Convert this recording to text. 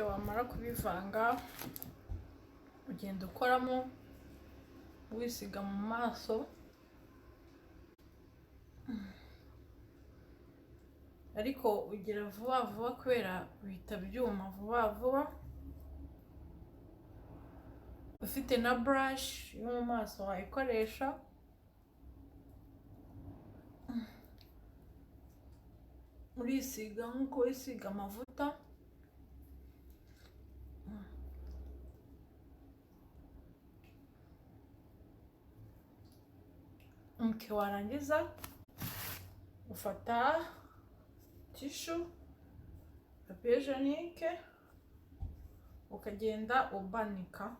wamara kubivanga ugenda ukoramo wisiga mu maso, ariko ugira vuba vuba kubera bihita byuma vuba vuba. Ufite na brush yo mu maso wayikoresha, urisiga nkuko wisiga amavuta. Warangiza ufata tishu papier hygienique ukagenda ubanikaho